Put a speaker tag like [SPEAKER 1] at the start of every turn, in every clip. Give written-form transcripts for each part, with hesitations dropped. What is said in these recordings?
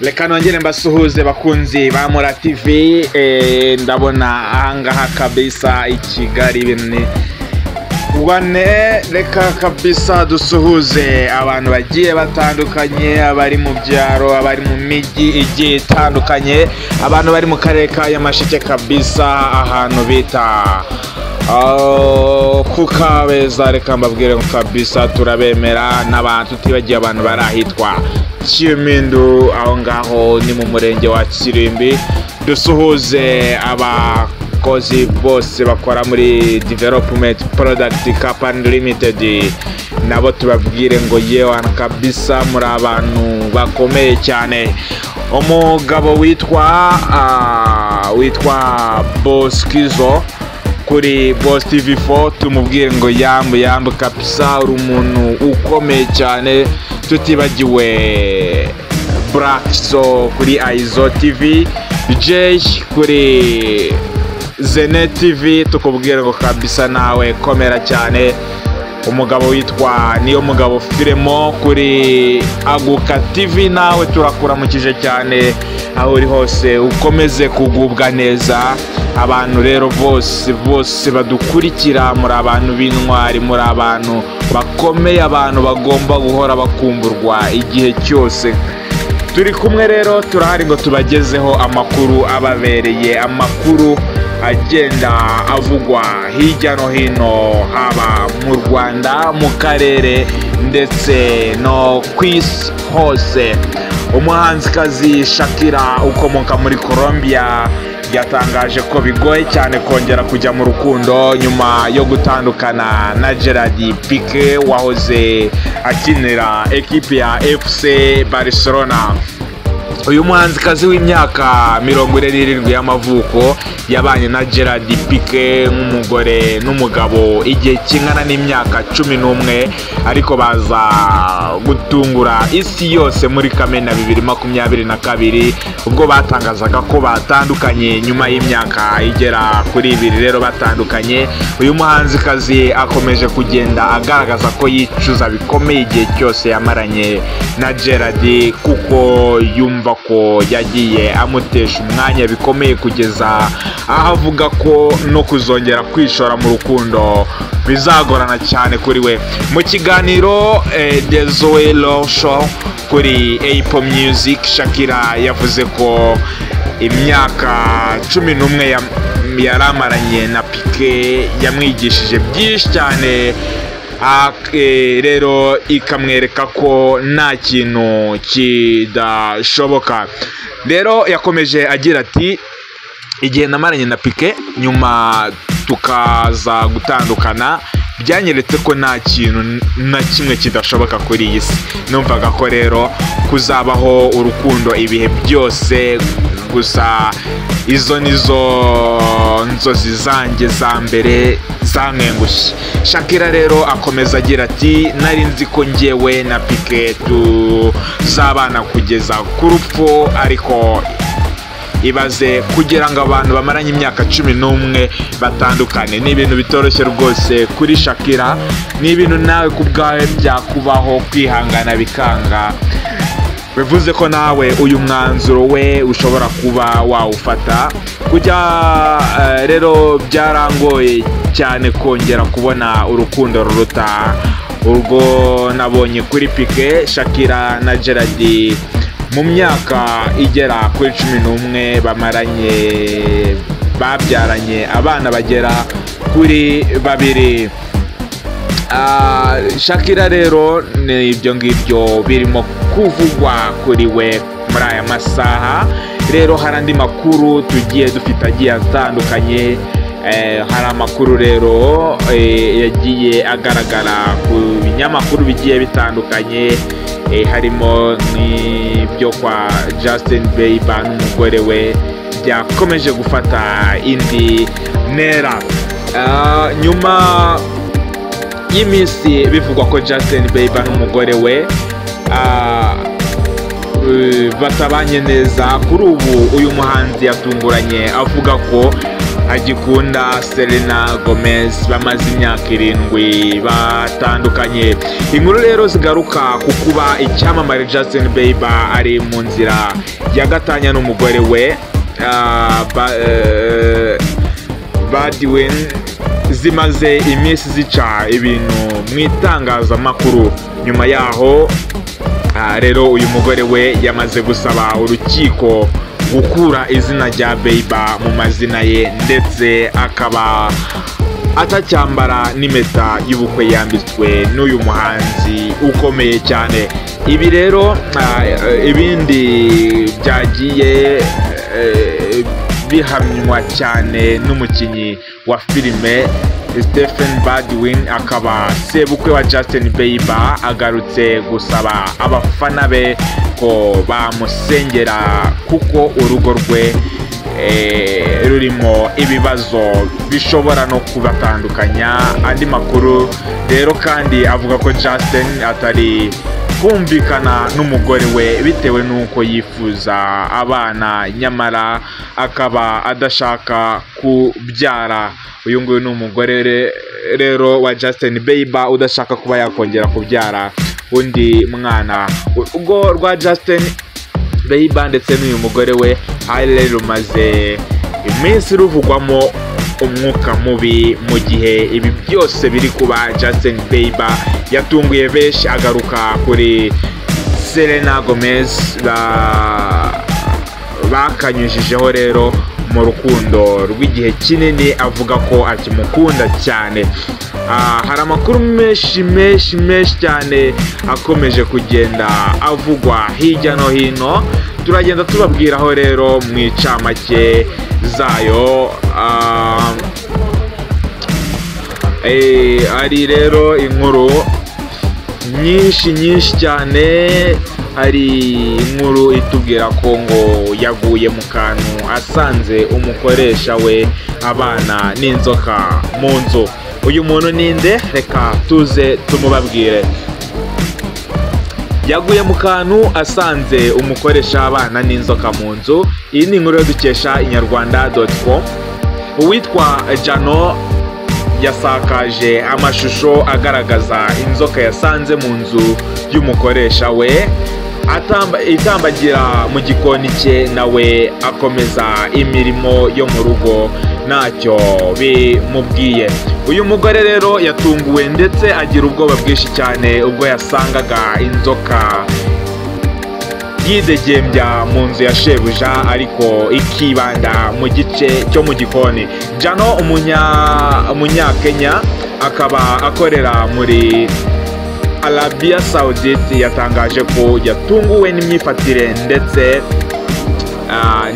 [SPEAKER 1] Reka nongere mbasuhuze bakunzi ba Mura TV. Ndabona ahangaha kabisa i Kigali ibintu wane. Reka kabisa dusuhuze abantu bagiye batandukanye, abari mu byaro, abari mu migi igiye itandukanye, abantu bari mu karere ka Nyamasheke kabisa, ahantu bita Kukabeza. Reka mbabwire ngo kabisa turabemera, n'abantu tutibagiye abantu barahitwa Kimindu, aho ngaho ni mu murenge wa Kirimbi. Dusuhuze abakozi bose bakora muri Development Product Company Limited, nabo tubabwire ngo yewe kabisa muri abantu bakomeye cyane. Umugabo witwa Boskizo kuri Boss TV4 tumubwire ngo yambu kabisa uri umuntu ukomeye cyane. Tutibagiwe Black So kuri Aizo TV, Jay kuri Zene TV, tukubwire ngo kabisa nawe komera cyane. Umugabo witwa niyo mugabo Firemo kuri Aguka TV, nawe turakuramukije cyane aho uri hose, ukomeze kugubwa neza. Abantu rero bose badukurikira, muri abantu b'intwari, muri abantu bakomeye, abantu bagomba guhora bakumburwa igihe cyose. Turi kumwe rero, turahari ngo tubagezeho amakuru ababereye, amakuru agenda avugwa hirya no hino, haba mu Rwanda, mu karere ndetse no ku isi hose. Umuhanzikazi Shakira ukomoka muri Colombia yatangaje ko bigoye cyane kongera kujya mu rukundo nyuma yo gutandukana na Gerard Piqué wahoze akinira ekipi ya FC Barcelona. Uyu muhanzikazi w'imyaka 27 y'amavuko yabanye na Gerard Piqué nk'umugore n'umugabo igihe kingana n'imyaka 11, ariko baza gutungura isi yose muri Kamena 2022 ubwo batangazaga ko batandukanye nyuma y'imyaka igera kuri 2 rero batandukanye. Uyu muhanzikazi akomeje kugenda agaragaza ko yicuza bikomeye igihe cyose yamaranye na Gerard, kuko yumva ko yagiye amutesha umwanya bikomeye, kugeza aho avuga ko no kuzongera kwishora mu rukundo bizagorana cyane kuri we. Mu kiganiro The Zoe Low Show kuri Apple Music, Shakira yavuze ko imyaka 11 yaramaranye na Piqué yamwigishije byinshi cyane, rero ikamwereka ko nta kintu kidashoboka. Rero yakomeje agira ati, igihe namaranye na Piqué nyuma tukaza gutandukana byanyeretse ko nta kintu na kimwe kidashoboka kuri iyi si. Numvaga ko rero kuzabaho urukundo ibihe byose, gusa izo nizo nzozi zanjye za mbere zankengushye. Shakira rero akomeza agira ati, nari nzi ko njyewe na Piqué tuzabana kugeza ku rupfu, ariko ibaze kugira ngo abantu bamaranye imyaka 11 batandukane. Ni ibintu bitoroshye rwose kuri Shakira, ni ibintu nawe kubwawe byakubaho kwihangana bikanga. Bivuze ko nawe uyu mwanzuro we ushobora kuba wawufata. Rero byarangoye cyane kongera kubona urukundo ruruta urwo nabonye kuri Piqué, Shakira na Gerard mu myaka igera kuri 11 bamaranye, babyaranye abana bagera kuri 2. Shakira rero ni ibyo ngibyo birimo kuvugwa kuri we muri aya masaha. Rero hari andi makuru tugiye dufite agiye atandukanye. Hari amakuru rero yagiye agaragara ku binyamakuru bigiye bitandukanye, harimo n'ibyo kwa Justin Bieber n'umugore we byakomeje gufata indi ntera. Nyuma y'iminsi bivugwa ko Justin Bieber n'umugore we batabanye neza, kuri ubu uyu muhanzi yatunguranye avuga ko agikunda Selena Gomez, bamaze imyaka 7 batandukanye. Inkuru rero zigaruka ku kuba icyamamare Justin Bieber ari mu nzira ya gatanya n'umugore we Baldwin, zimaze iminsi zica ibintu mu itangazamakuru. Nyuma yaho rero uyu mugore we yamaze gusaba urukiko gukura izina rya Bieber mu mazina ye, ndetse akaba atacyambara n'impeta y'ubukwe yambitswe n'uyu muhanzi ukomeye cyane. Ibi rero ibindi byagiye bihamywa cyane n'umukinnyi wa filime Stephen Baldwin, akaba sebukwe wa Justin Bieber, agarutse gusaba abafana be ko bamusengera kuko urugo rwe rurimo ibibazo bishobora no kubatandukanya. Andi makuru rero kandi avuga ko Justin atari kumvikana n'umugore we bitewe n'uko yifuza abana, nyamara akaba adashaka kubyara. Uyu nguyu ni umugore rero wa Justin Bieber udashaka kuba yakongera kubyara undi mwana. Urugo rwa Justin Bieber ndetse n'uyu mugore we hari rumaze iminsi ruvugwamo umwuka mubi. Mu gihe ibi byose biri kuba, Justin Bieber yatunguye benshi agaruka kuri Selena Gomez bakanyujijeho rero mu rukundo rw'igihe kinini, avuga ko akimukunda cyane. Hari amakuru menshi cyane akomeje kugenda avugwa hirya no hino, turagenda tubabwiraho rero mu icamake zayo. Ari rero inkuru nyinshi cyane. Hari inkuru itubwira ko ngo yaguye mu kantu asanze umukoresha we abana n'inzoka mu nzu. Uyu muntu ninde? Reka tuze tumubabwire. Yaguye mu kantu asanze umukoresha abana n'inzoka mu nzu. Iyi ni inkuru yo dukesha inyarwanda.com. Uwitwa Jano yasakaje amashusho agaragaza inzoka yasanze mu nzu y'umukoresha we, itambagira mu gikoni cye, nawe akomeza imirimo yo mu rugo ntacyo bimubwiye. Uyu mugore rero yatunguwe ndetse agira ubwoba bwinshi cyane ubwo yasangaga inzoka yidegembya mu nzu ya shebuja, ariko ikibanda mu gice cyo mu gikoni. Jano umunyakenya akaba akorera muri Arabia Saudite yatangaje ko yatunguwe n'imyifatire ndetse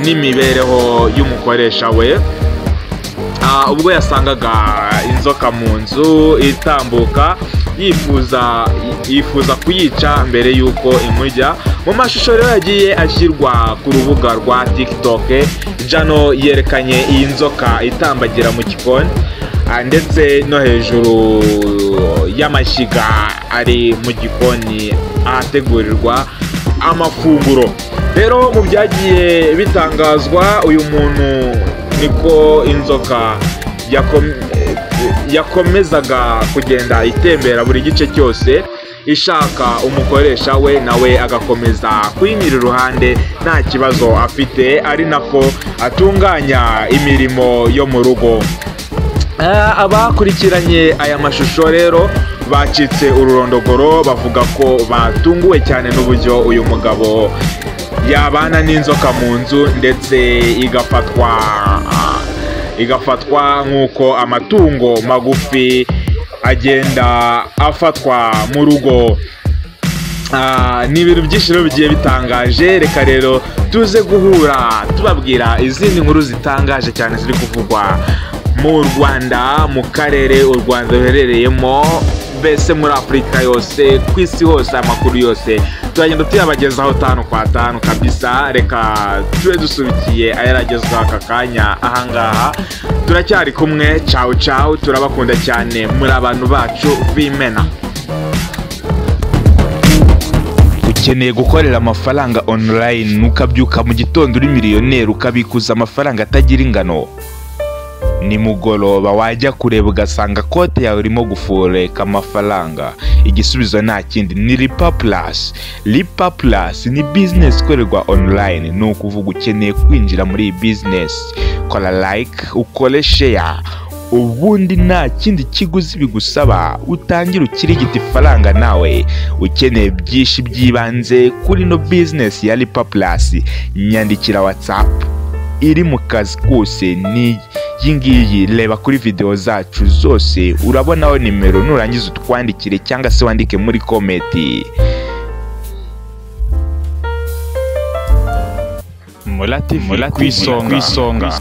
[SPEAKER 1] n'imibereho y'umukoresha we ubwo yasangaga inzoka mu nzu itambuka, yifuza kuyica mbere y'uko imujya. Mu mashusho rero yagiye ashyirwa ku rubuga rwa TikTok, Jano yerekanye iyi nzoka itambagira mu gikoni ndetse no hejuru y'amashyiga ari mu gikoni ahategurirwa amafunguro. Rero mu byagiye bitangazwa, uyu muntu niko inzoka yakomezaga kugenda itembera buri gice cyose ishaka umukoresha we, nawe agakomeza kuyinyura iruhande nta kibazo afite, ari nako atunganya imirimo yo mu rugo. Abakurikiranye aya mashusho rero bacitse ururondogoro, bavuga ko batunguwe cyane n'uburyo uyu mugabo yabana n'inzoka mu nzu ndetse igafatwa nk'uko amatungo magufi agenda afatwa mu rugo. Ni ibintu byinshi rero bigiye bitangaje. Reka rero tuze guhura tubabwira izindi nkuru zitangaje cyane ziri kuvugwa mu Rwanda, mu karere u Rwanda ruherereyemo, mbese muri Afurika yose, ku isi hose. Amakuru yose turagenda tuyabagezaho 5 kwa 5 kabisa. Reka tube dusubikiye ayaragezwa aka kanya ahangaha. Turacyari kumwe, ciao, turabakunda cyane, muri abantu bacu b'imena. Ukeneye gukorera amafaranga online, ukabyuka mu gitondo uri miliyoneri, ukabikuza amafaranga atagira ingano? nimugoroba wajya kureba ugasanga konti yawe irimo gufureka amafaranga. Igisubizo nta kindi ni Lipa Plus. Lipa Plus ni business ikorerwa online, ni ukuvuga ukeneye kwinjira muri iyi business, kora like, ukore share, ubundi nta kindi kiguzi bigusaba, utangira ukirigita ifaranga nawe. Ukeneye byinshi byibanze kuri no business ya Lipa Plus, nyandikira WhatsApp iri mu kazi kose ni yingiyi. Reba kuri video zacu zose urabonaho nimero, nurangiza utwandikire cyangwa se wandike muri comment. Mola TV kwisonga.